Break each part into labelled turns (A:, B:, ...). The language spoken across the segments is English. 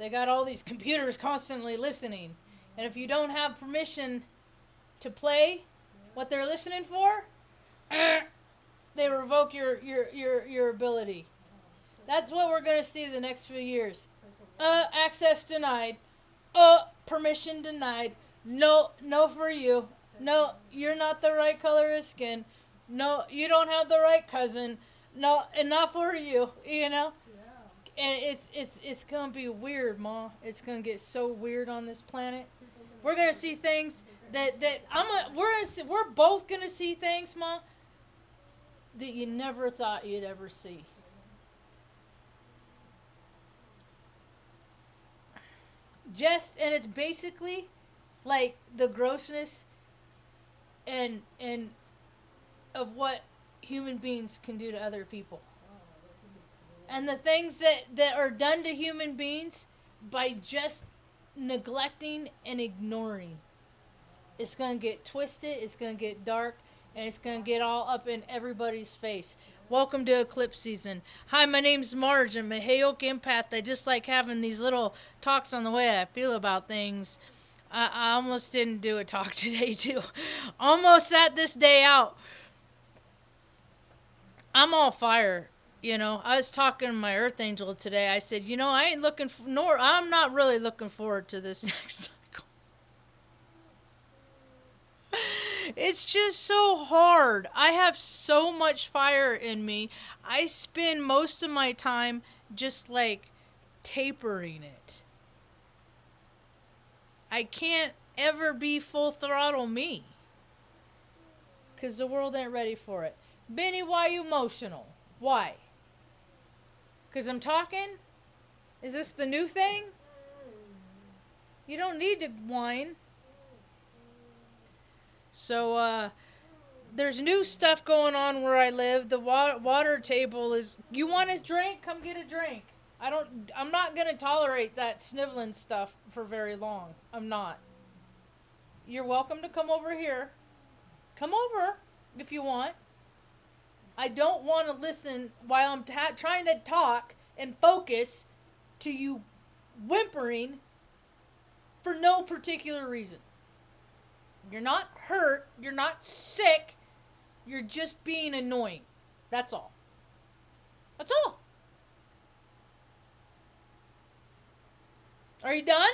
A: They got all these computers constantly listening. And if you don't have permission to play what they're listening for, they revoke your ability. That's what we're going to see the next few years. Access denied. Permission denied. No for you. No, you're not the right color of skin. No, you don't have the right cousin. No, and not for you, you know? And it's gonna be weird, Ma. It's gonna get so weird on this planet. We're gonna see things we're both gonna see things, Ma, that you never thought you'd ever see. And it's basically like the grossness and of what human beings can do to other people. And the things that are done to human beings by just neglecting and ignoring. It's going to get twisted, it's going to get dark, and it's going to get all up in everybody's face. Welcome to Eclipse Season. Hi, my name's Marge. I'm a Hayoke empath. I just like having these little talks on the way I feel about things. I almost didn't do a talk today, too. Almost sat this day out. I'm all fire. You know, I was talking to my Earth Angel today. I said, you know, I'm not really looking forward to this next cycle. It's just so hard. I have so much fire in me. I spend most of my time just like tapering it. I can't ever be full throttle me. Because the world ain't ready for it. Benny, why are you emotional? Why? Because I'm talking? Is this the new thing? You don't need to whine. So, there's new stuff going on where I live. The water table is... You want a drink? Come get a drink. I'm not going to tolerate that sniveling stuff for very long. I'm not. You're welcome to come over here. Come over if you want. I don't want to listen while I'm trying to talk and focus to you whimpering for no particular reason. You're not hurt. You're not sick. You're just being annoying. That's all. That's all. Are you done?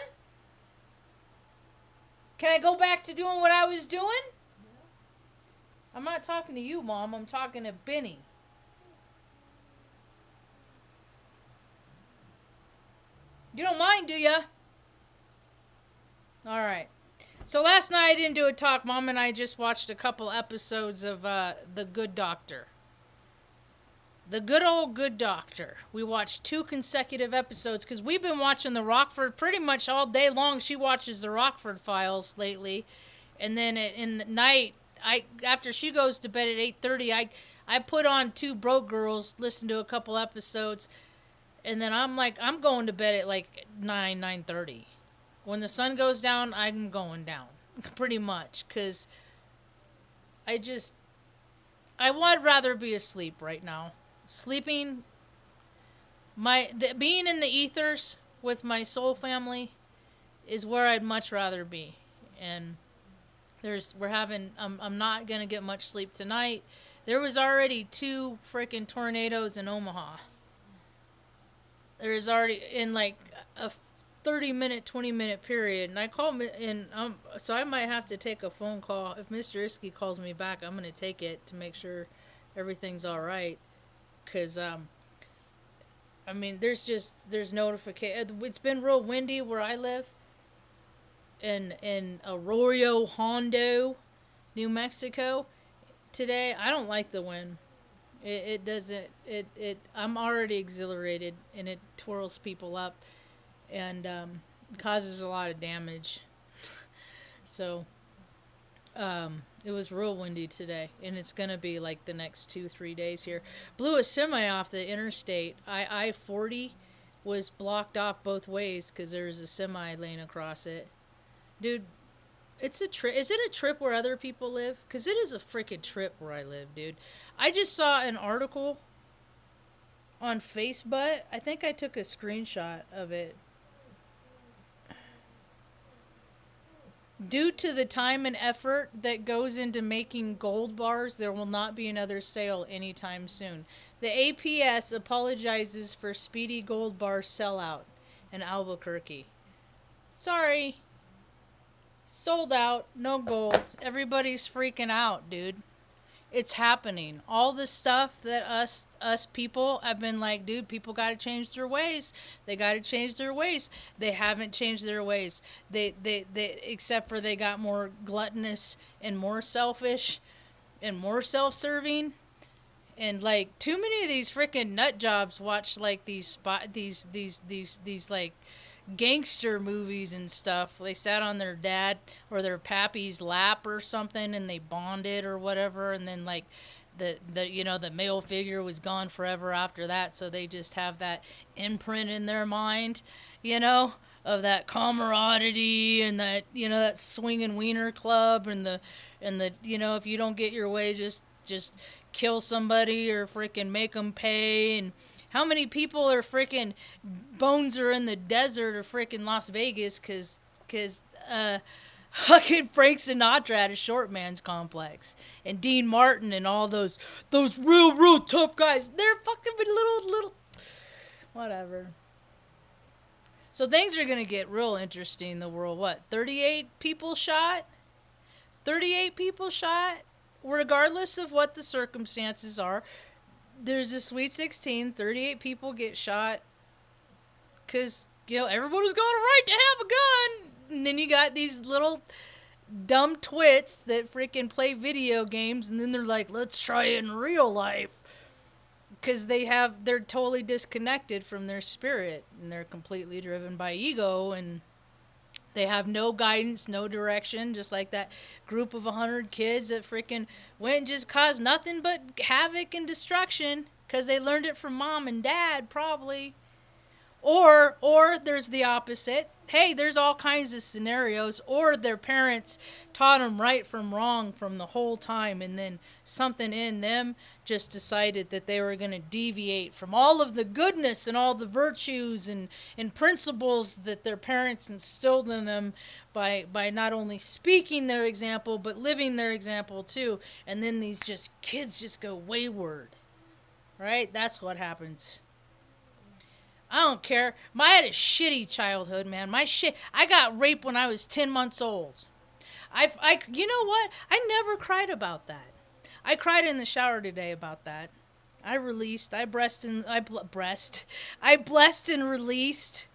A: Can I go back to doing what I was doing? I'm not talking to you, Mom. I'm talking to Benny. You don't mind, do ya? Alright. So last night I didn't do a talk. Mom and I just watched a couple episodes of The Good Doctor. The Good Old Good Doctor. We watched 2 consecutive episodes because we've been watching the Rockford pretty much all day long. She watches the Rockford Files lately. And then in the night, after she goes to bed at 8:30, I put on 2 Broke Girls, listen to a couple episodes, and then I'm going to bed at like 9:30. When the sun goes down, I'm going down, pretty much, because I would rather be asleep right now. Sleeping, being in the ethers with my soul family is where I'd much rather be, and I'm not gonna get much sleep tonight. There was already 2 freaking tornadoes in Omaha. There's already in like a 30-minute, 20-minute period, and I called and so I might have to take a phone call. If Mr. Iskey calls me back, I'm gonna take it to make sure everything's all right. Cause I mean, there's notification. It's been real windy where I live. In Arroyo Hondo, New Mexico, today. I don't like the wind. It doesn't. I'm already exhilarated, and it twirls people up, and causes a lot of damage. So, it was real windy today, and it's gonna be like the next 2-3 days here. Blew a semi off the interstate. I-40 was blocked off both ways because there was a semi lane across it. Dude, it's a trip. Is it a trip where other people live? Because it is a freaking trip where I live, dude. I just saw an article on Facebook. I think I took a screenshot of it. Due to the time and effort that goes into making gold bars, there will not be another sale anytime soon. The APS apologizes for speedy gold bar sellout in Albuquerque. Sorry. Sold out. No gold. Everybody's freaking out, dude. It's happening. All the stuff that us people have been like, dude, people got to change their ways. They got to change their ways. They haven't changed their ways. They except for they got more gluttonous and more selfish and more self-serving. And like too many of these freaking nut jobs watch like these like gangster movies and stuff. They sat on their dad or their pappy's lap or something and they bonded or whatever, and then like the male figure was gone forever after that, so they just have that imprint in their mind, of that camaraderie and that that swinging wiener club and the if you don't get your way, just kill somebody or freaking make them pay. And how many people are freaking bones are in the desert or freaking Las Vegas because fucking Frank Sinatra had a short man's complex, and Dean Martin and all those real tough guys, they're fucking little whatever. So things are gonna get real interesting in the world. What, 38 people shot? 38 people shot, regardless of what the circumstances are. There's a Sweet 16, 38 people get shot because, everybody's got a right to have a gun. And then you got these little dumb twits that freaking play video games, and then they're like, let's try it in real life. Because they're totally disconnected from their spirit, and they're completely driven by ego, and they have no guidance, no direction, just like that group of 100 kids that freaking went and just caused nothing but havoc and destruction because they learned it from mom and dad, probably. Or there's the opposite. Hey, there's all kinds of scenarios. Or their parents taught them right from wrong from the whole time, and then something in them just decided that they were going to deviate from all of the goodness and all the virtues and principles that their parents instilled in them by not only speaking their example, but living their example too. And then these kids just go wayward. Right? That's what happens. I don't care. I had a shitty childhood, man. I got raped when I was 10 months old. You know what? I never cried about that. I cried in the shower today about that. I blessed and released.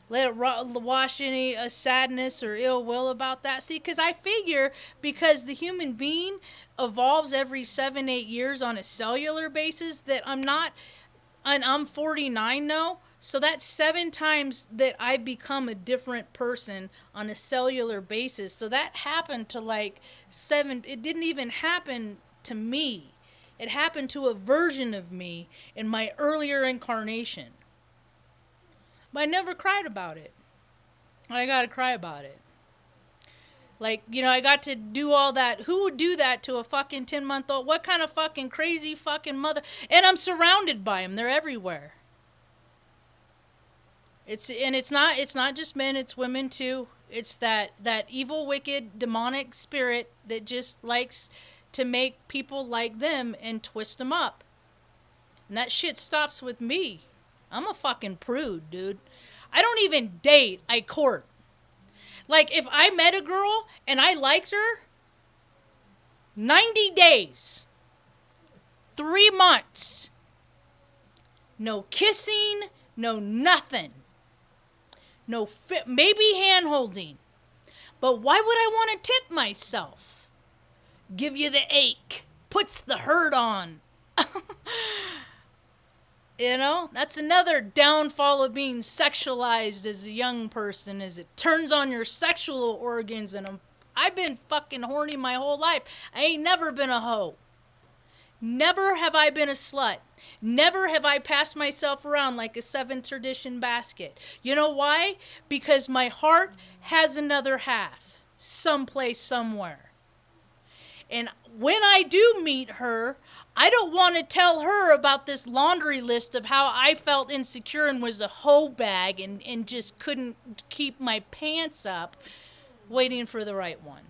A: Let it wash any sadness or ill will about that. See, because I figure because the human being evolves every 7-8 years on a cellular basis, that I'm 49 now. So that's 7 times that I become a different person on a cellular basis. So that happened to like 7. It didn't even happen to me. It happened to a version of me in my earlier incarnation. But I never cried about it. I got to cry about it. Like, I got to do all that. Who would do that to a fucking 10-month-old? What kind of fucking crazy fucking mother? And I'm surrounded by them. They're everywhere. It's not just men, it's women too. It's that evil, wicked, demonic spirit that just likes to make people like them and twist them up. And that shit stops with me. I'm a fucking prude, dude. I don't even date, I court. Like, if I met a girl and I liked her, 90 days, 3 months, no kissing, no nothing. No maybe hand holding. But why would I want to tip myself? Give you the ache. Puts the hurt on. That's another downfall of being sexualized as a young person, is it turns on your sexual organs. And I've been fucking horny my whole life. I ain't never been a hoe. Never have I been a slut. Never have I passed myself around like a 7th tradition basket. You know why? Because my heart has another half. Someplace, somewhere. And when I do meet her, I don't want to tell her about this laundry list of how I felt insecure and was a hoe bag and just couldn't keep my pants up. waiting for the right one.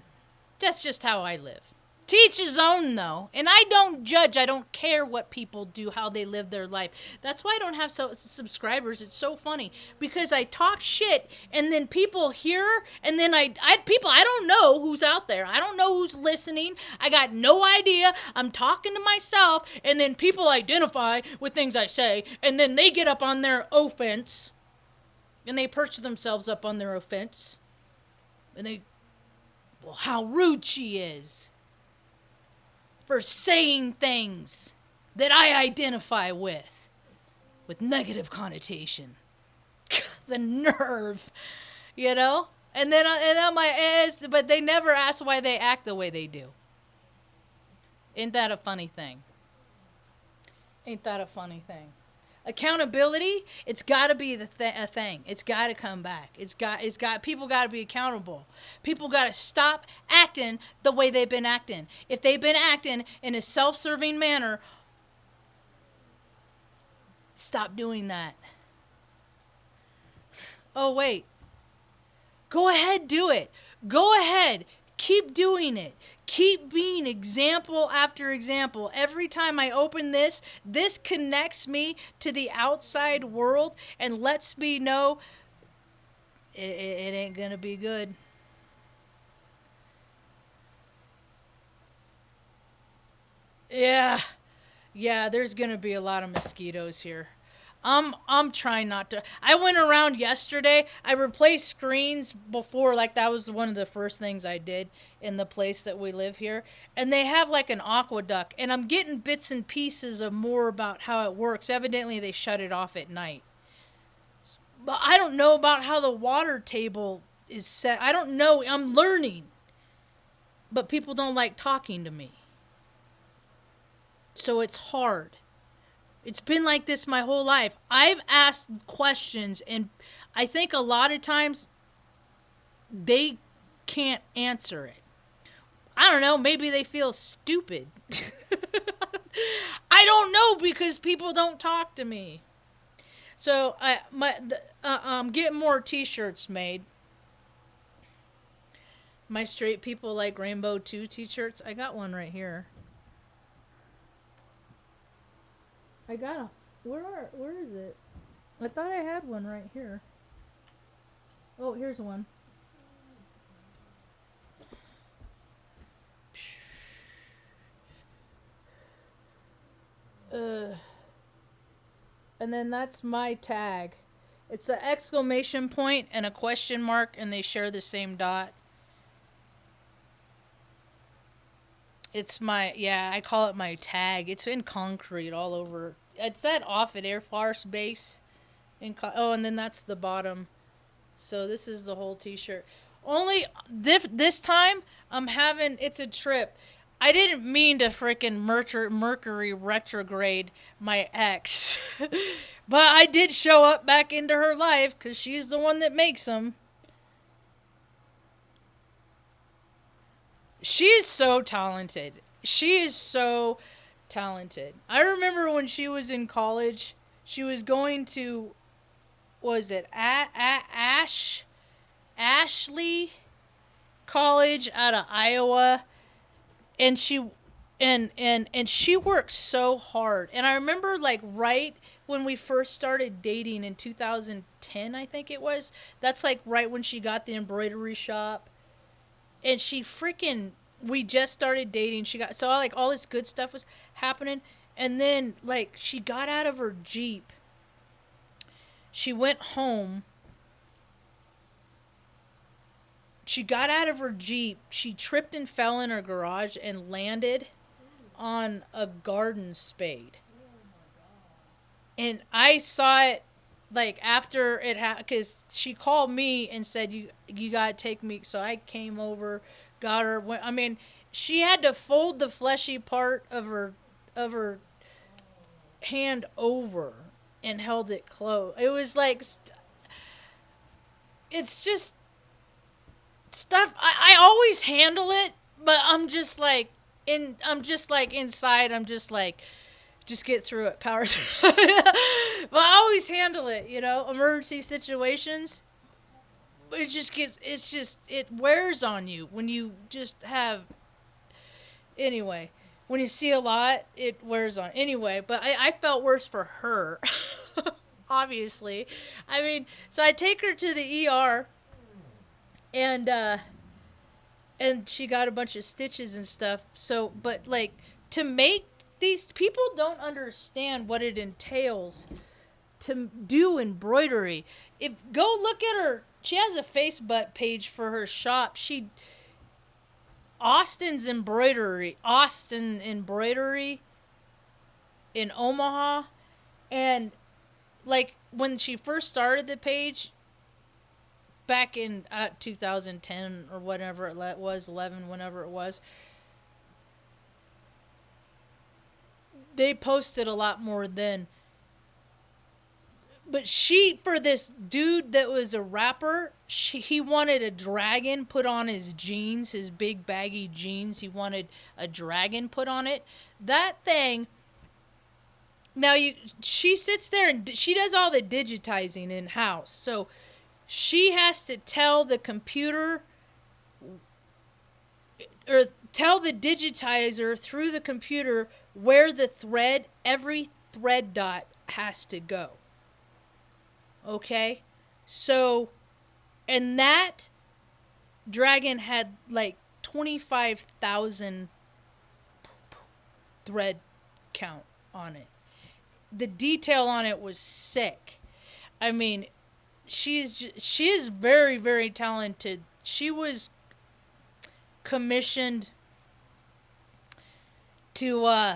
A: That's just how I live. To each his own, though. And I don't judge. I don't care what people do, how they live their life. That's why I don't have subscribers. It's so funny. Because I talk shit, and then people hear, and then I don't know who's out there. I don't know who's listening. I got no idea. I'm talking to myself, and then people identify with things I say, and then they get up on their offense, and they perch themselves up on their offense, and they, well, how rude she is for saying things that I identify with negative connotation. The nerve, you know? And then I'm like, but they never ask why they act the way they do. Ain't that a funny thing? Ain't that a funny thing? Accountability, it's got to be a thing. It's got to come back. People got to be accountable. People got to stop acting the way they've been acting. If they've been acting in a self-serving manner, stop doing that. Oh, wait. Go ahead, do it. Go ahead. Keep doing it. Keep being example after example. Every time I open this connects me to the outside world and lets me know it ain't gonna be good. Yeah, there's gonna be a lot of mosquitoes here. I'm trying not to. I went around yesterday. I replaced screens before, like that was one of the first things I did in the place that we live here. And they have like an aqueduct, and I'm getting bits and pieces of more about how it works. Evidently, they shut it off at night. But I don't know about how the water table is set. I don't know. I'm learning. But people don't like talking to me. So it's hard. It's been like this my whole life. I've asked questions, and I think a lot of times they can't answer it. I don't know. Maybe they feel stupid. I don't know, because people don't talk to me. So I'm getting more T-shirts made. My straight people like Rainbow 2 T-shirts. I got one right here. I got a... Where is it? I thought I had one right here. Oh, here's one. And then that's my tag. It's an exclamation point and a question mark, and they share the same dot. It's my, I call it my tag. It's in concrete all over. It's at Offutt Air Force Base. And then that's the bottom. So this is the whole t-shirt. Only this time, it's a trip. I didn't mean to frickin' Mercury retrograde my ex. But I did show up back into her life, because she's the one that makes them. She is so talented. I remember when she was in college, she was going to, was it Ashley College out of Iowa, and she worked so hard. And I remember, like, right when we first started dating in 2010, I think it was. That's like right when she got the embroidery shop. And we just started dating. So like all this good stuff was happening. And then like she got out of her Jeep. She went home. She got out of her Jeep. She tripped and fell in her garage and landed on a garden spade. And I saw it like after it happened, because she called me and said, you gotta take me. So I came over, got her. She had to fold the fleshy part of her hand over and held it close. It was like, it's just stuff. I always handle it, but I'm just like inside. I'm just like, just get through it, power through it. But I always handle it, emergency situations. it wears on you when you just have, anyway, when you see a lot, it wears on. Anyway, but I felt worse for her, obviously. I mean, so I take her to the ER, and she got a bunch of stitches and stuff. So, but like, to make these people don't understand what it entails to do embroidery. If go look at her, she has a Facebook page for her shop. Austin Embroidery in Omaha, and like when she first started the page back in 2010 or whatever it was, 11, whenever it was, they posted a lot more then. But for this dude that was a rapper, he wanted a dragon put on his jeans, his big baggy jeans. He wanted a dragon put on it. That thing. Now she sits there and she does all the digitizing in house. So she has to tell the computer, or tell the digitizer through the computer where every thread dot has to go. Okay? So, and that dragon had like 25,000 thread count on it. The detail on it was sick. I mean, she is very, very talented. She was commissioned to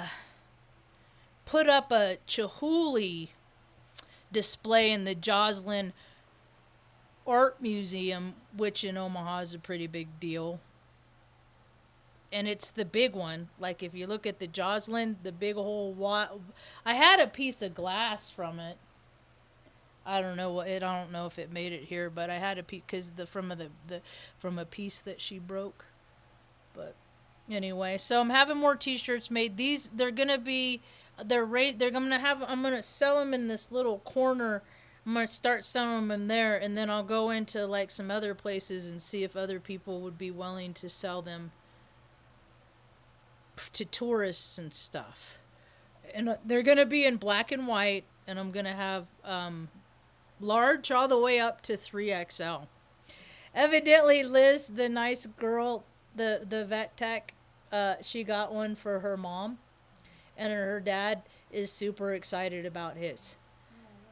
A: put up a Chihuly display in the Joslin Art Museum, which in Omaha is a pretty big deal. And it's the big one. Like, if you look at the Joslin, the big whole I had a piece of glass from it. I don't know if it made it here, but I had a piece because from a piece that she broke. But anyway, so I'm having more T-shirts made. These I'm gonna sell them in this little corner. I'm gonna start selling them there, and then I'll go into like some other places and see if other people would be willing to sell them to tourists and stuff. And they're gonna be in black and white, and I'm gonna have large all the way up to 3XL. Evidently, Liz, the nice girl, the vet tech, she got one for her mom, and her dad is super excited about his.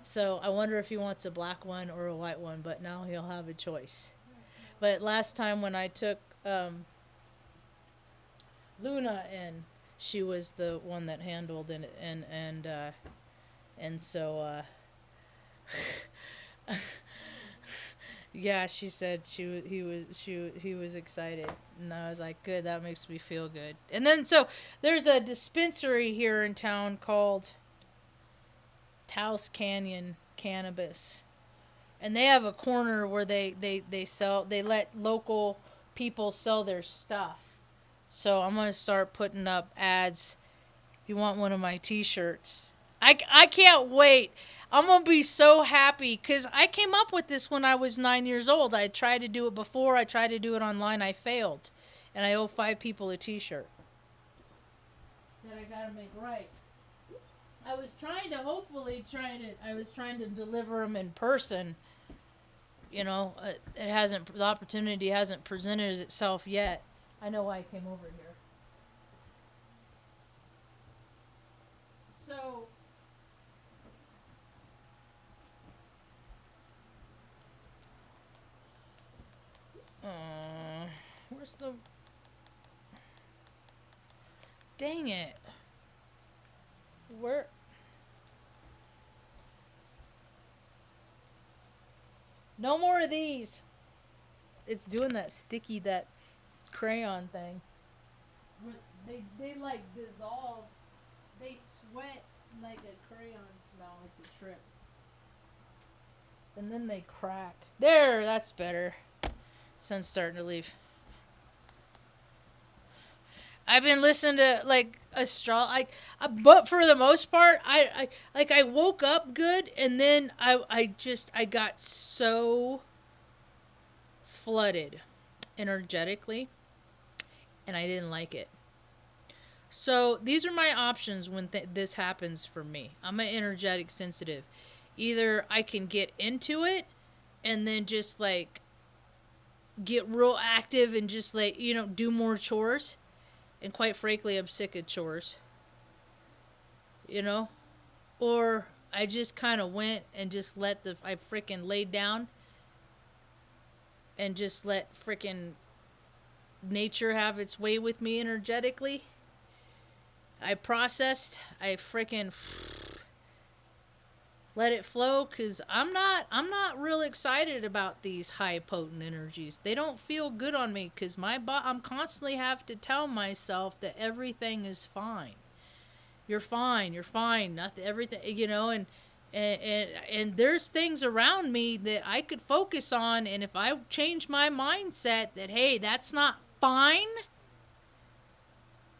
A: So I wonder if he wants a black one or a white one, but now he'll have a choice. But last time when I took Luna in, she was the one that handled it, and so yeah, she said he was excited, and I was like, good, that makes me feel good. And then so there's a dispensary here in town called Taos Canyon Cannabis, and they have a corner where they let local people sell their stuff. So I'm gonna start putting up ads. If you want one of my T-shirts, I can't wait. I'm going to be so happy because I came up with this when I was 9 years old. I tried to do it before. I tried to do it online. I failed. And I owe 5 people a T-shirt that I got to make right. I was trying to deliver them in person. You know, the opportunity hasn't presented itself yet. I know why I came over here. So... where's the... Dang it. Where... No more of these. It's doing that crayon thing. They like dissolve. They sweat like a crayon smell. It's a trip. And then they crack. There, that's better. Sun's starting to leave. I've been listening to like but for the most part, I woke up good, and then I got so flooded energetically, and I didn't like it. So these are my options when this happens for me. I'm an energetic sensitive. Either I can get into it and then just like get real active and just like, do more chores. And quite frankly, I'm sick of chores. Or I just kind of went and just I freaking laid down and just let freaking nature have its way with me energetically. I processed. I freaking let it flow, because I'm not real excited about these high potent energies. They don't feel good on me, because I'm constantly have to tell myself that everything is fine. You're fine. Nothing, everything, and there's things around me that I could focus on, and if I change my mindset that, hey, that's not fine,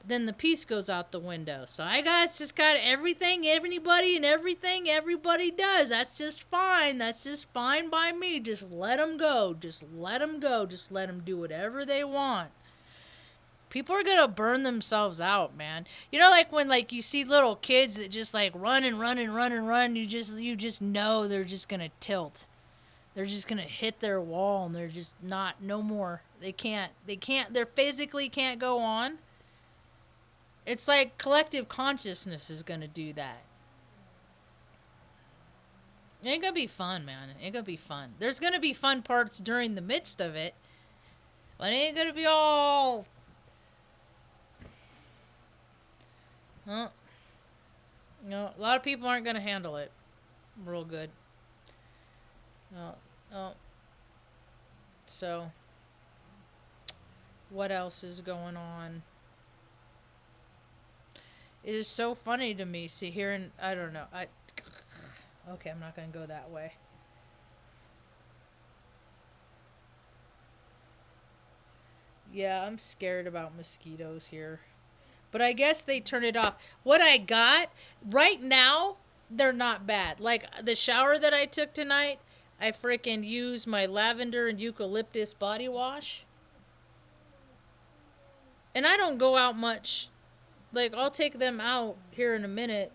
A: then the peace goes out the window. So just got everything, anybody, and everything everybody does. That's just fine. That's just fine by me. Just let them go. Just let them go. Just let them do whatever they want. People are gonna burn themselves out, man. Like when you see little kids that just like run and run and run and run. You just know they're just gonna tilt. They're just gonna hit their wall, and they're just no more. They physically can't go on. It's like collective consciousness is going to do that. It ain't going to be fun, man. It ain't going to be fun. There's going to be fun parts during the midst of it. But it ain't going to be all... No, a lot of people aren't going to handle it real good. No. So, what else is going on? It is so funny to me hearing, I don't know. Okay, I'm not going to go that way. Yeah, I'm scared about mosquitoes here. But I guess they turn it off. What I got, right now, they're not bad. Like, the shower that I took tonight, I freaking used my lavender and eucalyptus body wash. And I don't go out much. Like, I'll take them out here in a minute.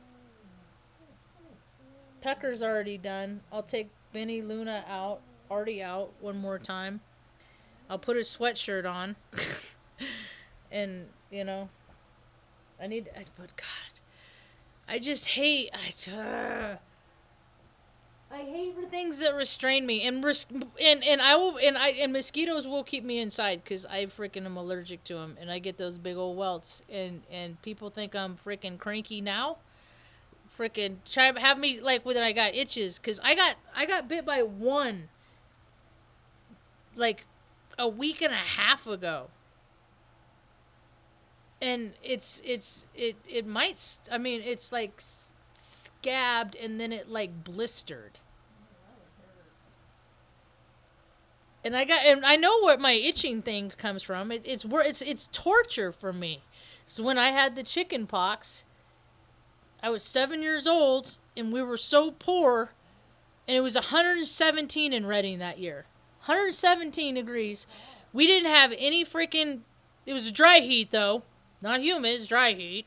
A: Tucker's already done. I'll take Benny Luna out. Already out one more time. I'll put a sweatshirt on. And, but God. I just hate... I hate the things that restrain me, and mosquitoes will keep me inside because I freaking am allergic to them, and I get those big old welts, and people think I'm freaking cranky now. Freaking try to have me like when I got itches, because I got bit by one like a week and a half ago, and it might, I mean, it's like scabbed, and then it like blistered. And I know what my itching thing comes from. It's torture for me. So when I had the chicken pox, I was 7 years old, and we were so poor, and it was 117 in Reading that year. 117 degrees. We didn't have any freaking... It was dry heat, though. Not humid, it's dry heat.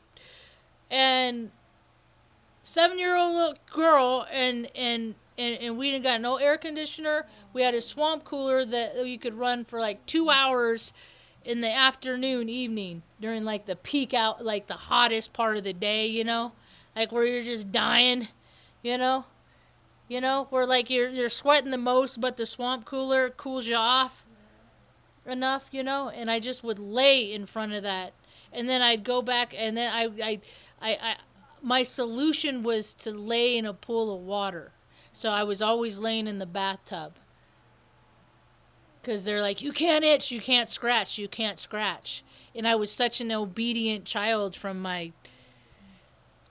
A: And 7-year-old little girl, and we didn't got no air conditioner. We had a swamp cooler that you could run for like 2 hours in the afternoon, evening, during like the peak out, like the hottest part of the day, like where you're just dying, where like you're sweating the most, but the swamp cooler cools you off enough, and I just would lay in front of that, and then I'd go back, and then I my solution was to lay in a pool of water. So I was always laying in the bathtub. Because they're like, you can't itch, you can't scratch. And I was such an obedient child from my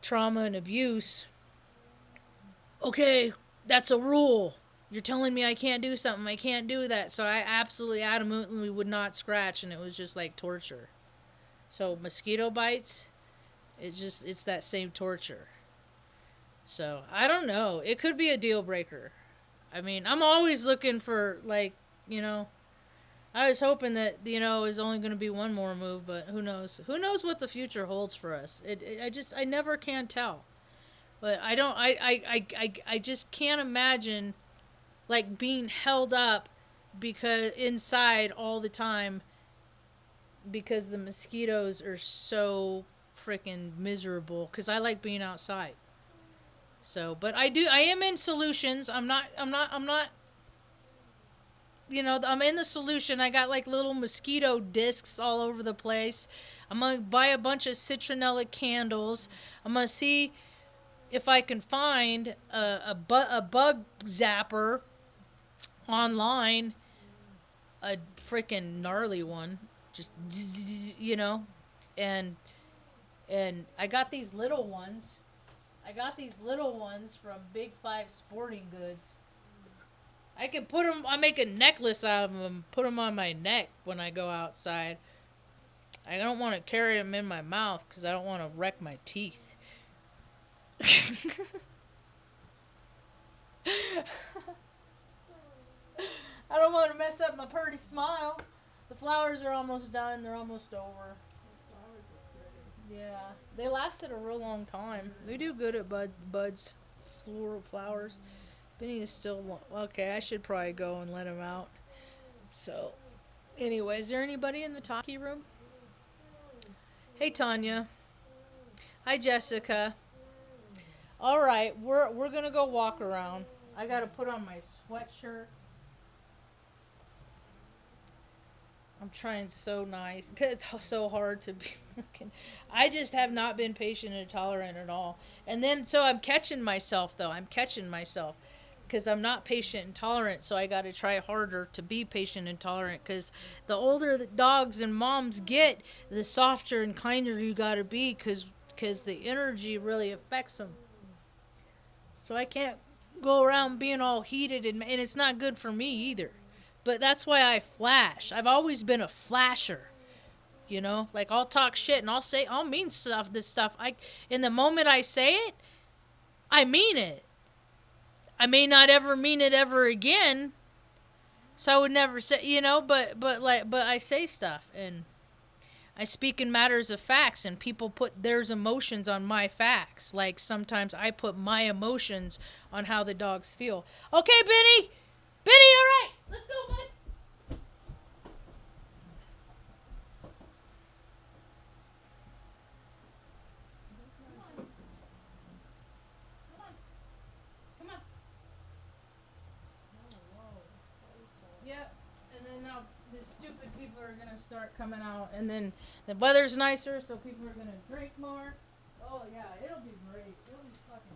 A: trauma and abuse. Okay, that's a rule. You're telling me I can't do something, I can't do that. So I absolutely adamantly would not scratch, and it was just like torture. So mosquito bites, it's that same torture. So, I don't know. It could be a deal breaker. I mean, I'm always looking for, like, I was hoping that it was only going to be one more move, but who knows? Who knows what the future holds for us? I never can tell. But I don't. I just can't imagine like being held up because inside all the time because the mosquitoes are so freaking miserable. Because I like being outside. So, but I am in solutions. I'm not. I'm in the solution. I got like little mosquito discs all over the place. I'm gonna buy a bunch of citronella candles. I'm gonna see if I can find a bug zapper online, a freaking gnarly one, just and I got these little ones. I got these little ones from Big Five Sporting Goods. I can put them. I make a necklace out of them. Put them on my neck when I go outside. I don't want to carry them in my mouth because I don't want to wreck my teeth. I don't want to mess up my pretty smile. The flowers are almost done. They're almost over. Yeah, they lasted a real long time. They do good at buds, floral flowers. Benny is still okay. I should probably go and let him out. So, anyway, is there anybody in the talkie room? Hey, Tanya. Hi, Jessica. All right, we're gonna go walk around. I gotta put on my sweatshirt. I'm trying so nice because it's so hard to be. I just have not been patient and tolerant at all. And then so I'm catching myself though. I'm catching myself because I'm not patient and tolerant. So I got to try harder to be patient and tolerant. Because the older the dogs and moms get, the softer and kinder you got to be. Because the energy really affects them. So I can't go around being all heated and it's not good for me either. But that's why I flash. I've always been a flasher. Like I'll talk shit and I'll mean stuff. This stuff, in the moment I say it, I mean it. I may not ever mean it ever again, so I would never say, but I say stuff and I speak in matters of facts, and people put their emotions on my facts. Like sometimes I put my emotions on how the dogs feel. Okay, Benny, all right, let's go, bud. Come on. Yep. And then now the stupid people are gonna start coming out, and then the weather's nicer, so people are gonna drink more. Oh yeah, it'll be great. It'll be fucking great.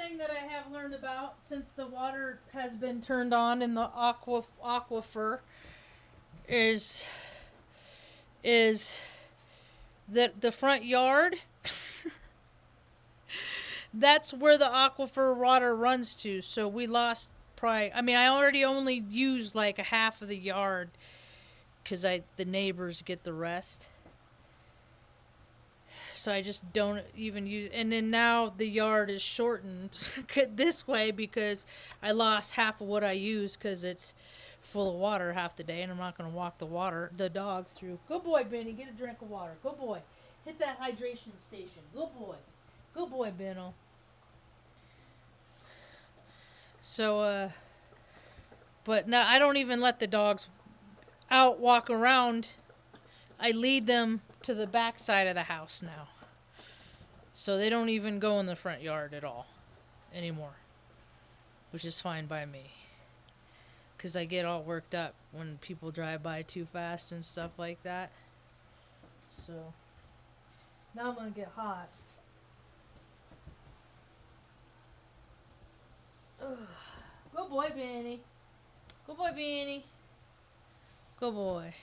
A: thing that I have learned about since the water has been turned on in the aquifer is that the front yard, that's where the aquifer water runs to. So we lost probably, I mean, I already only used like a half of the yard because the neighbors get the rest. So I just don't even use, and then now the yard is shortened this way because I lost half of what I use because it's full of water half the day, and I'm not going to walk the dogs through. Good boy, Benny, get a drink of water. Good boy. Hit that hydration station. Good boy, Benno. So, but now I don't even let the dogs out walk around. I lead them to the back side of the house now. So they don't even go in the front yard at all anymore, which is fine by me. Because I get all worked up when people drive by too fast and stuff like that. So now I'm going to get hot. Ugh. Good boy, Benny. Good boy, Benny. Good boy.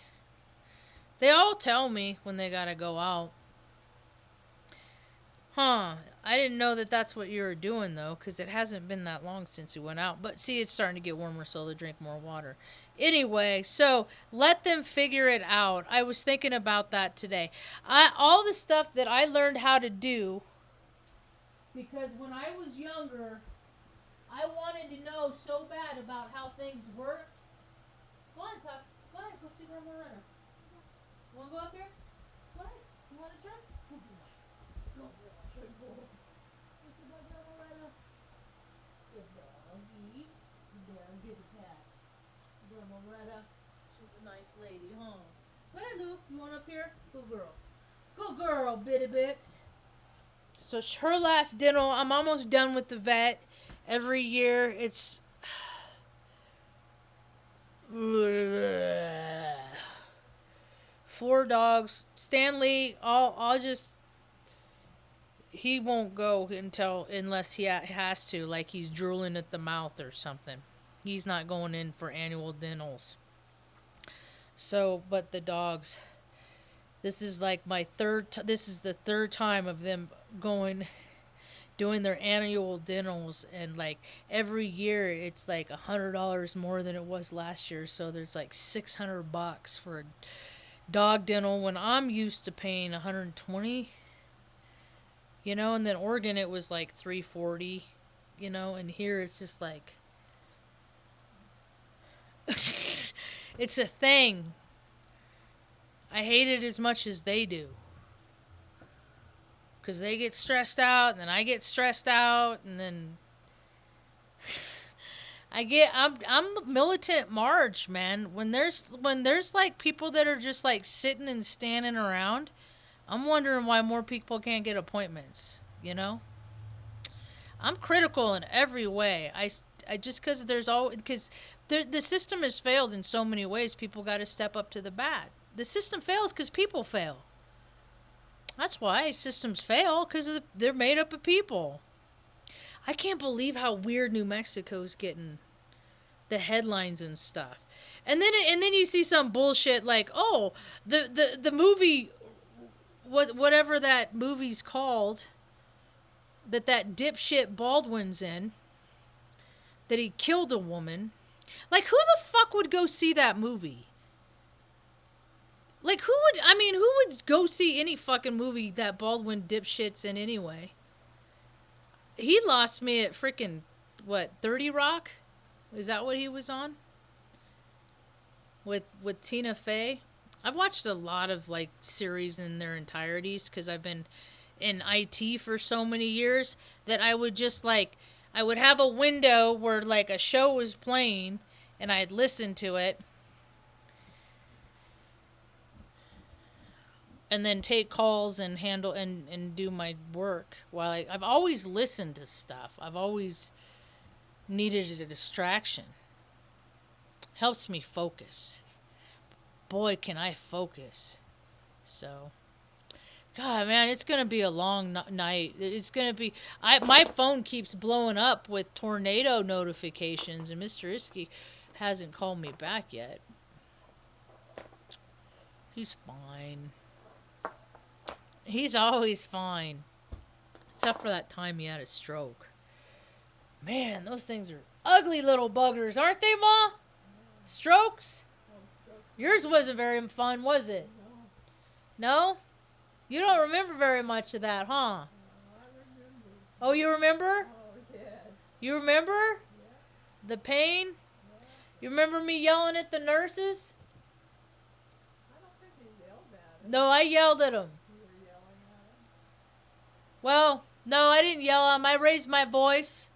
A: They all tell me when they gotta go out. I didn't know that that's what you were doing, though, because it hasn't been that long since we went out. But see, it's starting to get warmer, so they'll drink more water. Anyway, so let them figure it out. I was thinking about that today. All the stuff that I learned how to do, because when I was younger, I wanted to know so bad about how things worked. Go on, Tuck. Go ahead, go see Grandma Renner. You want to go up here? Go ahead. You want to try? Good boy. Good boy. This is my Grandma Renner. Good doggy. There, give the cats. Grandma Renner. She's a nice lady, huh? Go ahead, Luke. You want up here? Good girl. Good girl, bitty bits. So her last dental, I'm almost done with the vet. Every year, it's... 4 dogs. Stanley, I'll just... He won't go unless he has to, like he's drooling at the mouth or something. He's not going in for annual dentals. So, but the dogs, this is like this is the third time of them doing their annual dentals, and like every year it's like $100 more than it was last year. So there's like $600 for a dog dental when I'm used to paying $120. And then Oregon it was like $340, and here it's just like it's a thing. I hate it as much as they do. Because they get stressed out, and then I get stressed out, and then I'm militant Marge, man. When there's like people that are just like sitting and standing around, I'm wondering why more people can't get appointments, I'm critical in every way. I just because the system has failed in so many ways, people got to step up to the bat. The system fails because people fail. That's why systems fail, because they're made up of people. I can't believe how weird New Mexico's getting the headlines and stuff. And then you see some bullshit like, oh, the movie, whatever that movie's called, that dipshit Baldwin's in, that he killed a woman. Like, who the fuck would go see that movie? Like, who would go see any fucking movie that Baldwin dipshit's in anyway? He lost me at freaking, 30 Rock? Is that what he was on? With Tina Fey? I've watched a lot of, series in their entireties because I've been in IT for so many years that I would just, I would have a window where, a show was playing and I'd listen to it. And then take calls and handle and do my work while I've always listened to stuff. I've always needed a distraction. Helps me focus. Boy, can I focus. So, God, man, it's gonna be a long night. It's gonna be. My phone keeps blowing up with tornado notifications, and Mr. Iski hasn't called me back yet. He's fine. He's always fine, except for that time he had a stroke. Man, those things are ugly little buggers, aren't they, Ma? Strokes? Yours wasn't very fun, was it? No? You don't remember very much of that, huh? Oh, you remember? You remember? The pain? You remember me yelling at the nurses? No, I yelled at them. Well, no, I didn't yell at them. I raised my voice.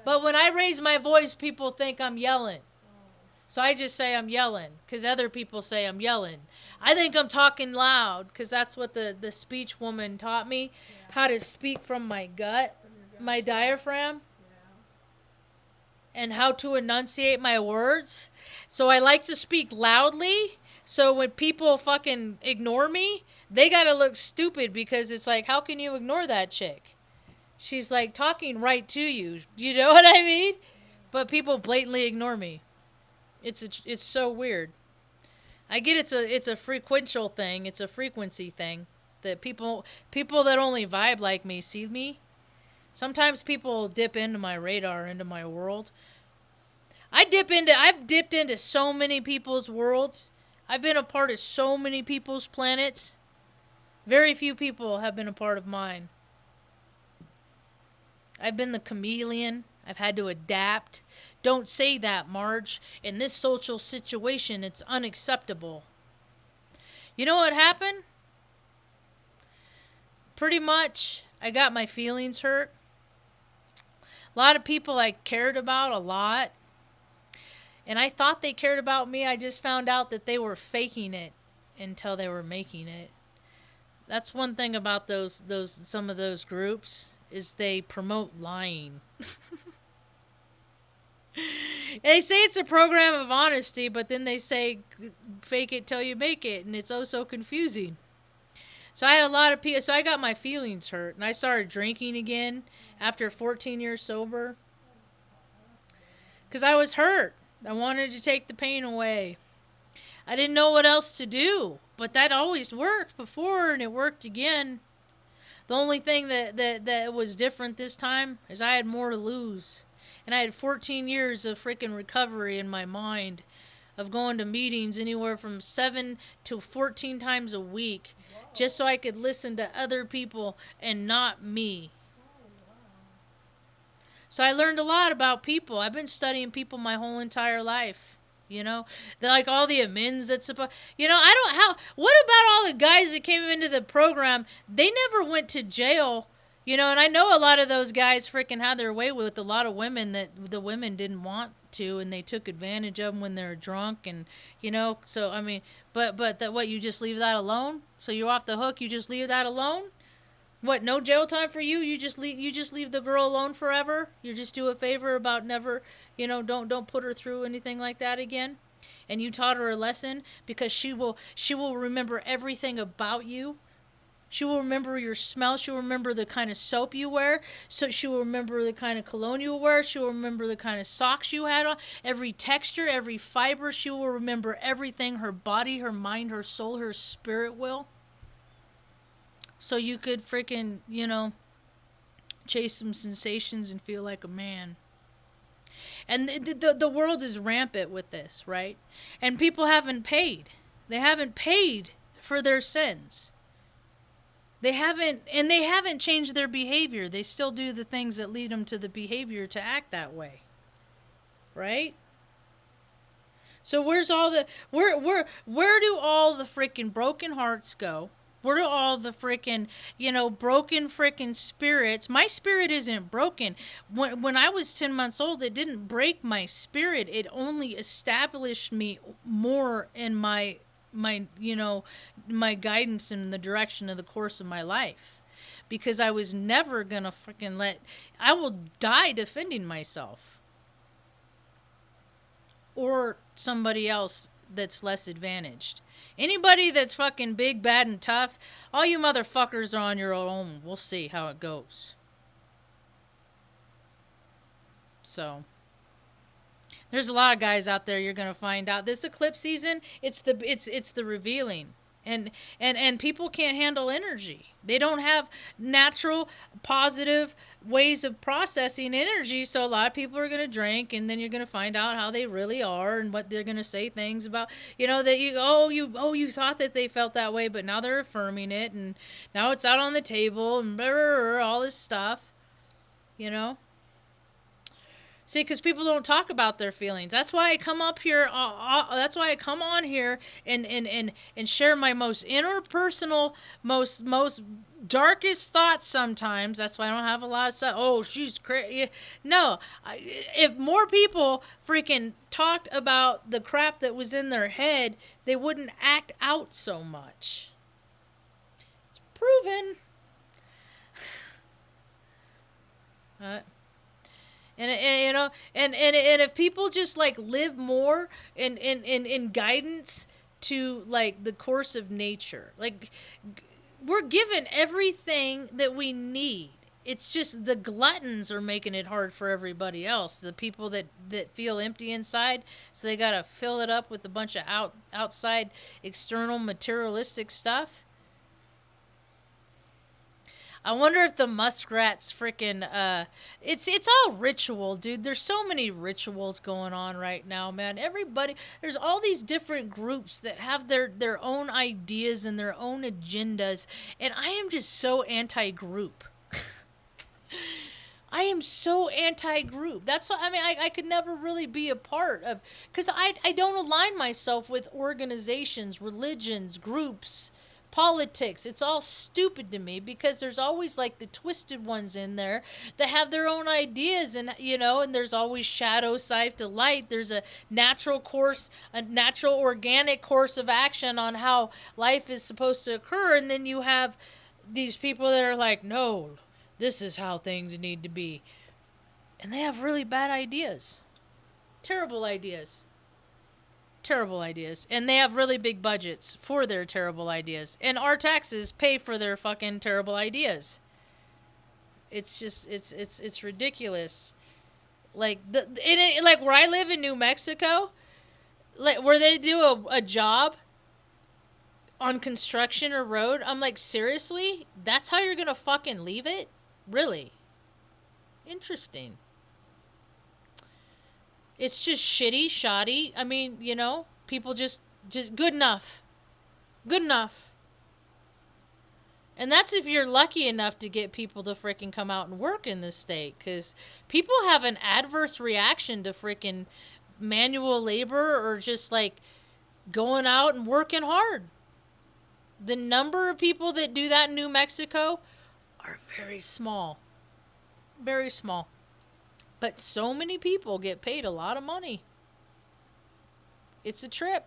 A: But when I raise my voice, people think I'm yelling. So I just say I'm yelling because other people say I'm yelling. I think I'm talking loud because that's what the speech woman taught me, how to speak from my gut, my diaphragm, and how to enunciate my words. So I like to speak loudly. So when people fucking ignore me, they gotta look stupid because it's like, how can you ignore that chick? She's like talking right to you. You know what I mean? But people blatantly ignore me. It's so weird. I get it's a frequential thing. It's a frequency thing that people that only vibe like me see me. Sometimes people dip into my radar, into my world. I've dipped into so many people's worlds. I've been a part of so many people's planets. Very few people have been a part of mine. I've been the chameleon. I've had to adapt. Don't say that, Marge. In this social situation, it's unacceptable. You know what happened? Pretty much, I got my feelings hurt. A lot of people I cared about a lot. And I thought they cared about me. I just found out that they were faking it until they were making it. That's one thing about some of those groups is they promote lying. They say it's a program of honesty, but then they say fake it till you make it, and it's oh so confusing. So I had a lot of people, so I got my feelings hurt, and I started drinking again after 14 years sober. Because I was hurt. I wanted to take the pain away. I didn't know what else to do, but that always worked before, and it worked again. The only thing that was different this time is I had more to lose. And I had 14 years of freaking recovery in my mind, of going to meetings anywhere from 7 to 14 times a week, just so I could listen to other people and not me. So I learned a lot about people. I've been studying people my whole entire life. You know, they're like all the amends that's supposed. You know, what about all the guys that came into the program? They never went to jail. You know, and I know a lot of those guys freaking had their way with a lot of women that the women didn't want to, and they took advantage of them when they were drunk, and you know. So I mean, but that what you just leave that alone? So you're off the hook? You just leave that alone? What? No jail time for you? You just leave the girl alone forever? You just do a favor about never, you know, don't put her through anything like that again. And you taught her a lesson because she will remember everything about you. She will remember your smell. She will remember the kind of soap you wear. So she will remember the kind of cologne you wear. She will remember the kind of socks you had on. Every texture, every fiber. She will remember everything. Her body, her mind, her soul, her spirit will. So you could freaking, you know, chase some sensations and feel like a man. And the world is rampant with this, right? And people haven't paid. They haven't paid for their sins. They haven't changed their behavior. They still do the things that lead them to the behavior to act that way. Right? So where's all the where do all the freaking broken hearts go? Where do all the freaking, you know, broken freaking spirits? My spirit isn't broken. When I was 10 months old, it didn't break my spirit. It only established me more in my you know, my guidance in the direction of the course of my life, because I was never gonna freaking I will die defending myself or somebody else that's less advantaged. Anybody that's fucking big, bad, and tough, all you motherfuckers are on your own. We'll see how it goes. So there's a lot of guys out there you're gonna find out. This eclipse season, it's the revealing. And people can't handle energy. They don't have natural positive ways of processing energy, so a lot of people are going to drink, and then you're going to find out how they really are and what they're going to say things about, that you thought that they felt that way, but now they're affirming it, and now it's out on the table and blah, blah, blah, all this stuff. See, because people don't talk about their feelings. That's why I come up here. That's why I come on here and share my most interpersonal, most darkest thoughts. Sometimes that's why I don't have a lot of stuff. Oh, she's crazy. No, if more people freaking talked about the crap that was in their head, they wouldn't act out so much. It's proven. And if people just like live more in guidance to like the course of nature, like we're given everything that we need. It's just the gluttons are making it hard for everybody else. The people that feel empty inside, so they gotta fill it up with a bunch of outside external materialistic stuff. I wonder if the muskrats freaking, it's all ritual, dude. There's so many rituals going on right now, man. There's all these different groups that have their own ideas and their own agendas. And I am just so anti-group. I am so anti-group. That's what, I could never really be a part of, because I don't align myself with organizations, religions, groups, politics. It's all stupid to me, because there's always like the twisted ones in there that have their own ideas, and and there's always shadow side to light. There's a natural organic course of action on how life is supposed to occur, and then you have these people that are like, no, this is how things need to be, and they have really bad ideas, terrible ideas. And they have really big budgets for their terrible ideas. And our taxes pay for their fucking terrible ideas. It's just, it's ridiculous. Like, like where I live in New Mexico, like where they do a job on construction or road, I'm like, seriously? That's how you're going to fucking leave it? Really? Interesting. It's just shitty, shoddy. I mean, people just good enough. Good enough. And that's if you're lucky enough to get people to freaking come out and work in this state. Because people have an adverse reaction to freaking manual labor or just like going out and working hard. The number of people that do that in New Mexico are very small. Very small. But so many people get paid a lot of money. It's a trip.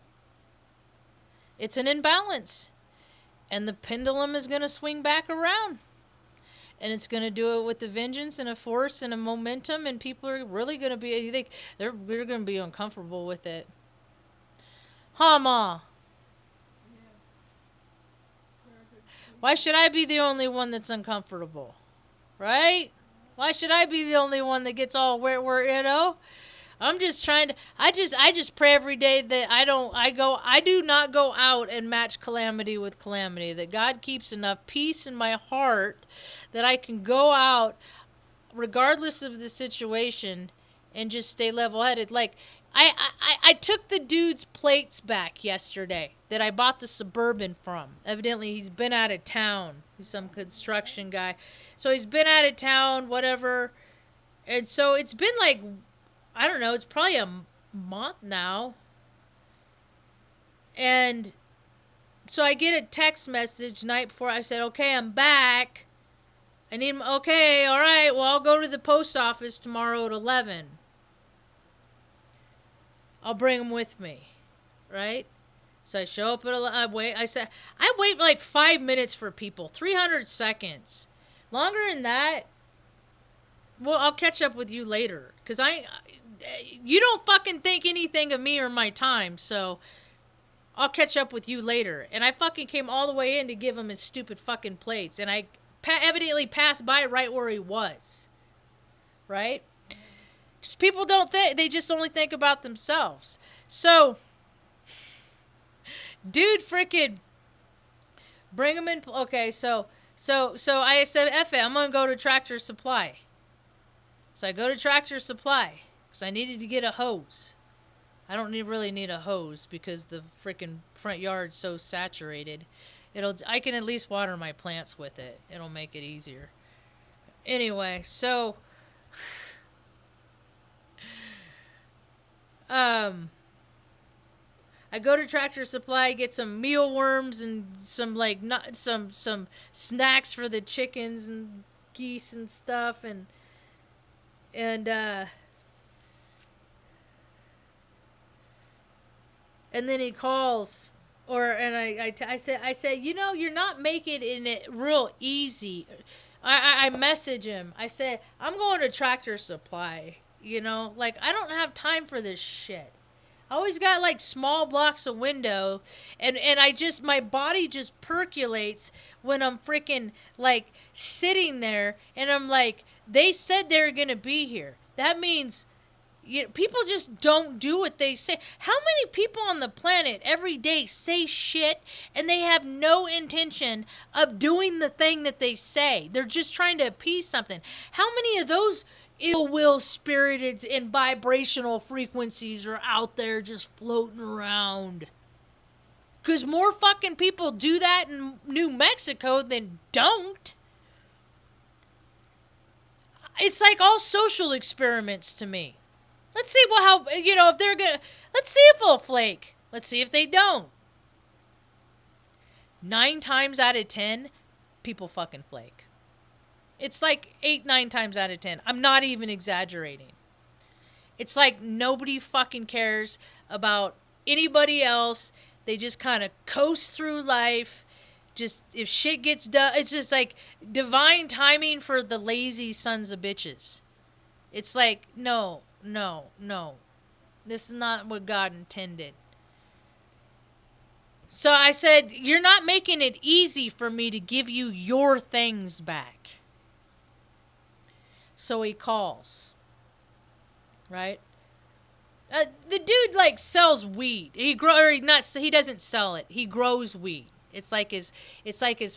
A: It's an imbalance. And the pendulum is going to swing back around. And it's going to do it with a vengeance and a force and a momentum. And people are really going to be, they're going to be uncomfortable with it. Huh, Ma? Why should I be the only one that's uncomfortable? Right? Why should I be the only one that gets all where I'm just trying to, I just pray every day that I do not go out and match calamity with calamity, that God keeps enough peace in my heart that I can go out regardless of the situation and just stay level-headed. Like, I took the dude's plates back yesterday that I bought the Suburban from. Evidently, he's been out of town. He's some construction guy. So he's been out of town, whatever. And so it's been like, I don't know, it's probably a month now. And so I get a text message night before. I said, okay, I'm back. Okay, all right, well, I'll go to the post office tomorrow at 11. I'll bring them with me, right? So I show up at 11. I wait like 5 minutes for people, 300 seconds. Longer than that, well, I'll catch up with you later. Because you don't fucking think anything of me or my time. So I'll catch up with you later. And I fucking came all the way in to give him his stupid fucking plates. And I evidently passed by right where he was. Right? Just people don't think. They just only think about themselves. So, dude freaking bring him in. Okay, so I said, F it, I'm going to go to Tractor Supply. So I go to Tractor Supply because I needed to get a hose. I don't really need a hose because the freaking front yard's so saturated. I can at least water my plants with it. It'll make it easier. Anyway, so I go to Tractor Supply, get some mealworms and some some snacks for the chickens and geese and stuff, and then he calls, I said, you know, you're not making it real easy. I message him. I said, I'm going to Tractor Supply. You know, like, I don't have time for this shit. I always got, like, small blocks of window, and my body just percolates when I'm freaking, like, sitting there, and I'm like, they said they were gonna be here. That means people just don't do what they say. How many people on the planet every day say shit and they have no intention of doing the thing that they say? They're just trying to appease something. How many of those ill will spirited and vibrational frequencies are out there just floating around? Because more fucking people do that in New Mexico than don't. It's like all social experiments to me. Let's see if they're gonna, let's see if they'll flake. Let's see if they don't. 9 times out of 10, people fucking flake. It's like 9 times out of 10. I'm not even exaggerating. It's like nobody fucking cares about anybody else. They just kind of coast through life. Just, if shit gets done, it's just like divine timing for the lazy sons of bitches. It's like, no. This is not what God intended. So I said, you're not making it easy for me to give you your things back. So he calls. Right? The dude, like, sells weed. He doesn't sell it. He grows weed. It's like his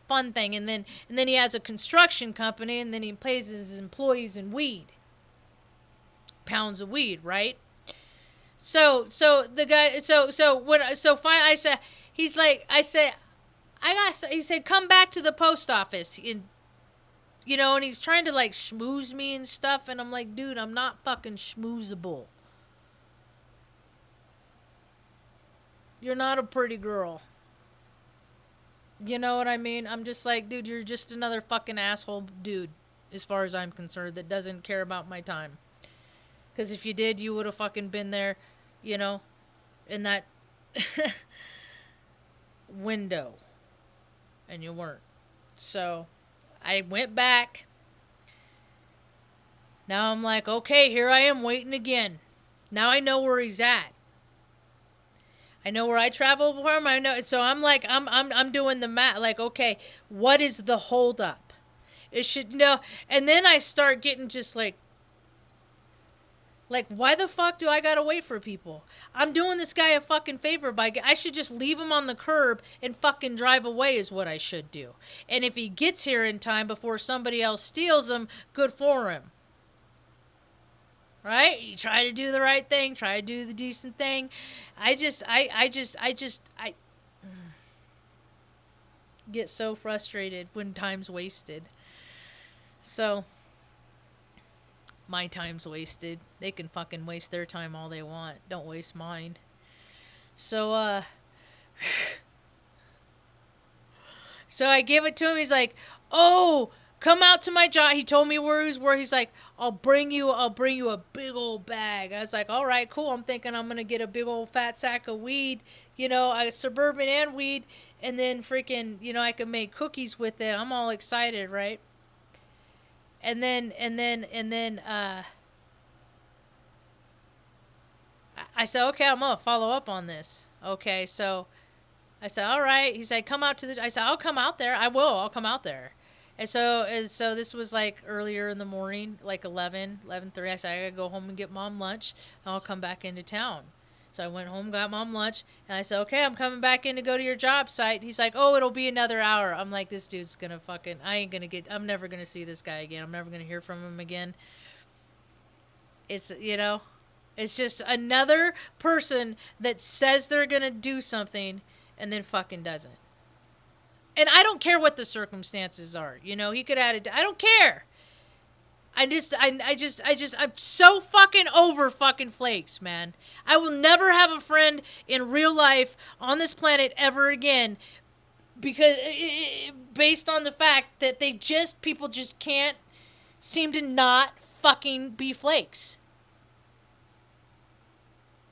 A: fun thing. And then he has a construction company, and then he pays his employees in weed. Pounds of weed, right? So the guy, finally I said, he said, come back to the post office, and and he's trying to like schmooze me and stuff, and I'm like, dude, I'm not fucking schmoozable. You're not a pretty girl. You know what I mean? I'm just like, dude, you're just another fucking asshole dude, as far as I'm concerned, that doesn't care about my time. Because if you did, you would have fucking been there, in that window. And you weren't. So, I went back. Now I'm like, okay, here I am waiting again. Now I know where he's at. I know where I travel from. I know. So I'm like, I'm doing the math. Like, okay, what is the holdup? It should, and then I start getting just like, why the fuck do I gotta wait for people? I'm doing this guy a fucking favor I should just leave him on the curb and fucking drive away is what I should do. And if he gets here in time before somebody else steals him, good for him. Right? You try to do the right thing, try to do the decent thing. I get so frustrated when time's wasted. So, my time's wasted. They can fucking waste their time all they want. Don't waste mine. So, so I give it to him. He's like, oh, come out to my job. He told me where he was. He's like, I'll bring you a big old bag. I was like, all right, cool. I'm thinking I'm going to get a big old fat sack of weed, suburban and weed. And then freaking, I can make cookies with it. I'm all excited, right? And then I said, okay, I'm going to follow up on this. Okay, so I said, all right. He said, come out to the, I said, I'll come out there. I will. I'll come out there. And so this was like earlier in the morning, like 11:30. I said, I gotta go home and get Mom lunch, and I'll come back into town. So I went home, got Mom lunch, and I said, okay, I'm coming back in to go to your job site. He's like, oh, it'll be another hour. I'm like, this dude's gonna fucking, I'm never gonna see this guy again. I'm never gonna hear from him again. It's, it's just another person that says they're gonna do something and then fucking doesn't. And I don't care what the circumstances are. He could add it. I don't care. I'm so fucking over fucking flakes, man. I will never have a friend in real life on this planet ever again because based on the fact that people just can't seem to not fucking be flakes.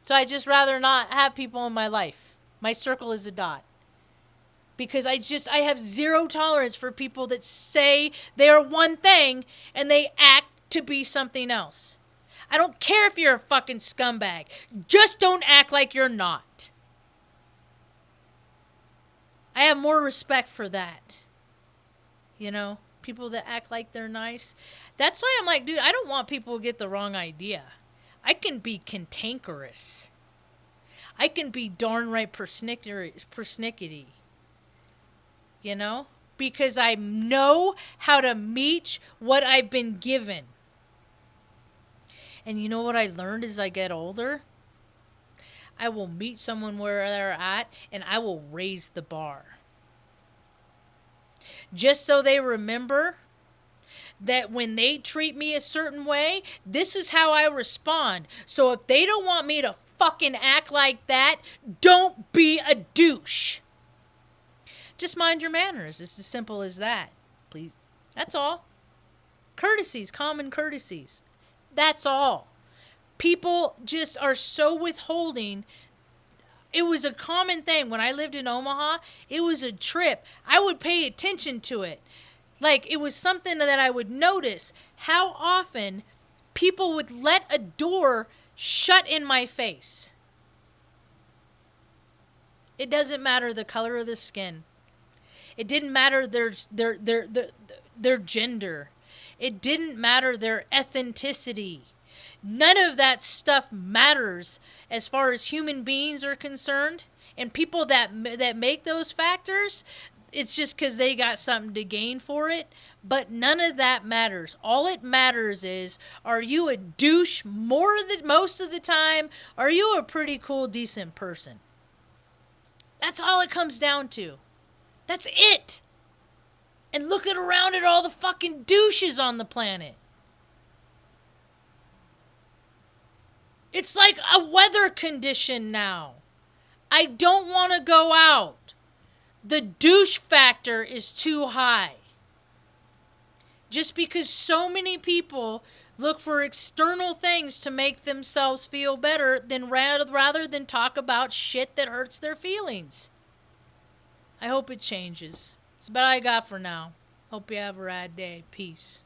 A: So I just rather not have people in my life. My circle is a dot. Because I have zero tolerance for people that say they are one thing and they act to be something else. I don't care if you're a fucking scumbag. Just don't act like you're not. I have more respect for that. People that act like they're nice. That's why I'm like, dude, I don't want people to get the wrong idea. I can be cantankerous. I can be darn right persnickety. Because I know how to meet what I've been given. And you know what I learned as I get older? I will meet someone where they're at, and I will raise the bar. Just so they remember that when they treat me a certain way, this is how I respond. So if they don't want me to fucking act like that, don't be a douche. Just mind your manners. It's as simple as that. Please. That's all. Courtesies, common courtesies. That's all. People just are so withholding. It was a common thing. When I lived in Omaha, it was a trip. I would pay attention to it. Like, it was something that I would notice. How often people would let a door shut in my face. It doesn't matter the color of the skin. It didn't matter their gender. It didn't matter their ethnicity. None of that stuff matters as far as human beings are concerned. And people that make those factors, it's just because they got something to gain for it. But none of that matters. All it matters is, are you a douche most of the time? Are you a pretty cool, decent person? That's all it comes down to. That's it. And look around at all the fucking douches on the planet. It's like a weather condition now. I don't want to go out. The douche factor is too high. Just because so many people look for external things to make themselves feel better rather than talk about shit that hurts their feelings. I hope it changes. That's about all I got for now. Hope you have a rad day. Peace.